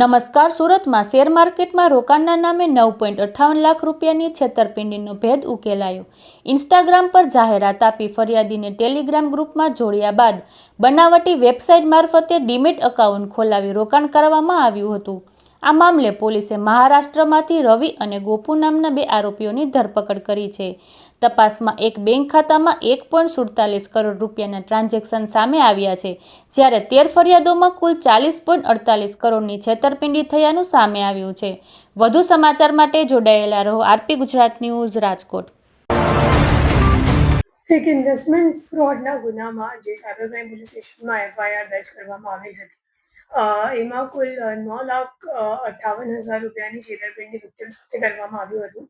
નમસ્કાર. સુરતમાં શેર માર્કેટમાં રોકાણના નામે 9.58 લાખ રૂપિયાની છેતરપિંડીનો ભેદ ઉકેલાયો. ઇન્સ્ટાગ્રામ પર જાહેરાત આપી ફરિયાદીને ટેલિગ્રામ ગ્રુપમાં જોડ્યા બાદ બનાવટી વેબસાઇટ મારફતે ડીમેટ એકાઉન્ટ ખોલાવી રોકાણ કરવામાં આવ્યું હતું. આ મામલે પોલીસે મહારાષ્ટ્રમાંથી રવિ અને ગોપુ નામના 2 આરોપીઓની ધરપકડ કરી છે. તપાસમાં એક બેંક ખાતામાં 1.47 કરોડ રૂપિયાના ટ્રાન્ઝેક્શન સામે આવ્યા છે, જ્યારે 13 ફરિયાદોમાં કુલ 40.48 કરોડની છેતરપિંડી થયાનું સામે આવ્યું છે. વધુ સમાચાર માટે જોડાયેલા રહો આરપી ગુજરાત ન્યૂઝ, રાજકોટ. એક ઇન્વેસ્ટમેન્ટ ફ્રોડના ગુનામાં જે સાયબર ક્રાઇમ પોલીસ સ્ટેશનમાં એફઆઈઆર દર્જ કરવામાં આવી હતી, એમાં કુલ 9,58,000 રૂપિયાની છેતરપિંડી વિક્ટિમ સાથે કરવામાં આવ્યું હતું.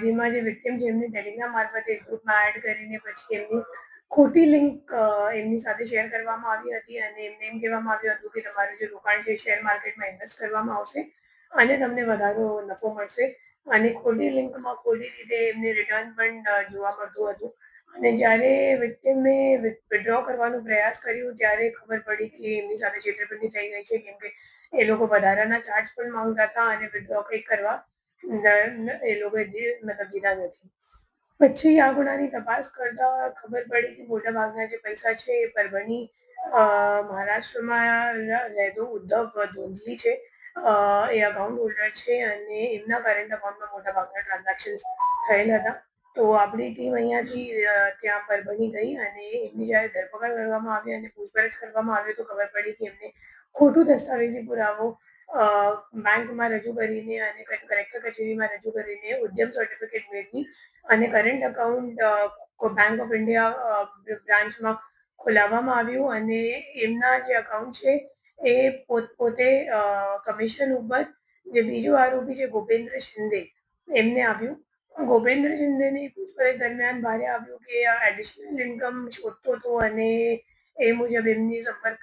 જેમાં જે વિક્ટિમ છે એમને ટેલિગ્રામ મારફતે ગ્રુપમાં એડ કરીને પછી એમની ખોટી લિંક એમની સાથે શેર કરવામાં આવી હતી અને એમને એમ કહેવામાં આવ્યું હતું કે તમારું જે રોકાણ છે શેર માર્કેટમાં ઇન્વેસ્ટ કરવામાં આવશે અને તમને વધારો નફો મળશે, અને ખોટી લિંકમાં ખોટી રીતે એમને રિટર્ન પણ જોવા મળતું હતું. અને જ્યારે વિક્ટિમે વિથડ્રો કરવાનો પ્રયાસ કર્યો ત્યારે ખબર પડી કે એમની સાથે છેતરપિંડી થઈ ગઈ છે, કેમ કે એ લોકો વધારાના ચાર્જ પણ માંગતા હતા અને વિથડ્રો કંઈક કરવા એ લોકોએ દીધા નથી. પછી આ ગુનાની તપાસ કરતા ખબર પડી કે મોટાભાગના જે પૈસા છે એ પરભણી મહારાષ્ટ્રમાં રહેતો ઉદ્ધવ ધોંધલી છે, એ અકાઉન્ટ હોલ્ડર છે અને એમના કરંટ અકાઉન્ટમાં મોટાભાગના ટ્રાન્ઝેક્શન થયેલ હતા. તો આપણી ટીમ અહીંયાથી ત્યાં પરભણી ગઈ અને એમની જ્યારે ધરપકડ કરવામાં આવી અને પૂછપરછ કરવામાં આવી તો ખબર પડી કે એમને ખોટું દસ્તાવેજી પુરાવો બેંકમાં રજૂ કરીને અને કલેક્ટર કચેરીમાં રજૂ કરીને ઉદ્યમ સર્ટિફિકેટ મેળવી અને current account Bank of India બ્રાન્ચમાં ખોલાવવામાં આવ્યું અને એમના જે અકાઉન્ટ છે એ પોતે કમિશન ઉપર જે બીજો આરોપી છે ગોપેન્દ્ર શિંદે એમને આપ્યું. ગોપેન્દ્ર શિંદેની પૂછપરછ દરમિયાન બહાર આવ્યું કે એડિશનલ ઇન્કમ શોધતો હતો અને એ મુજબ એમની સંપર્ક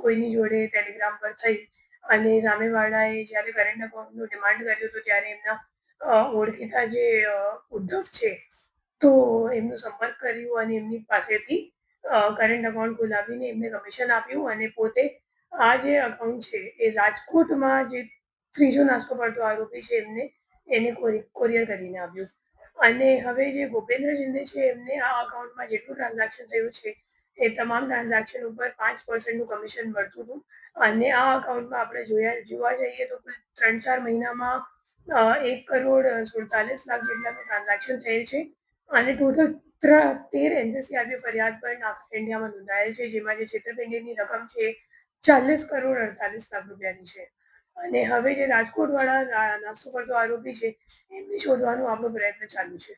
કોઈની જોડે ટેલિગ્રામ પર થઈ અને સામેવાળાએ જ્યારે કરંટ અકાઉન્ટનું ડિમાન્ડ કર્યું હતું ત્યારે એમના ઓળખીતા જે ઉદ્ધવ છે તો એમનો સંપર્ક કર્યો અને એમની પાસેથી કરંટ અકાઉન્ટ ખોલાવીને એમને કમિશન આપ્યું અને પોતે આ જે અકાઉન્ટ છે એ રાજકોટમાં જે ત્રીજો નાસ્તો પડતો આરોપી છે એને કોરિયર કરીને આપ્યું. અને હવે જે ગોપેન્દ્ર શિંદે છે એમને આ અકાઉન્ટમાં જેટલું ટ્રાન્ઝેક્શન થયું છે એ તમામ ટ્રાન્ઝેક્શન ઉપર 5% કમિશન મળતું હતું. અને આ અકાઉન્ટમાં આપણે જોવા જઈએ તો કુલ 3-4 મહિનામાં 1,47,00,000 જેટલાનું ટ્રાન્ઝેક્શન થયેલ છે અને ટોટલ 13 NCCRB ફરિયાદ પણ આખા ઇન્ડિયામાં નોંધાયેલ છે, જેમાં જે છેતરપિંડીની રકમ છે 40,48,00,000 રૂપિયાની છે. અને હવે જે રાજકોટવાળા નાસ્તો કરતો આરોપી છે એમને શોધવાનો આપણો પ્રયત્ન ચાલુ છે.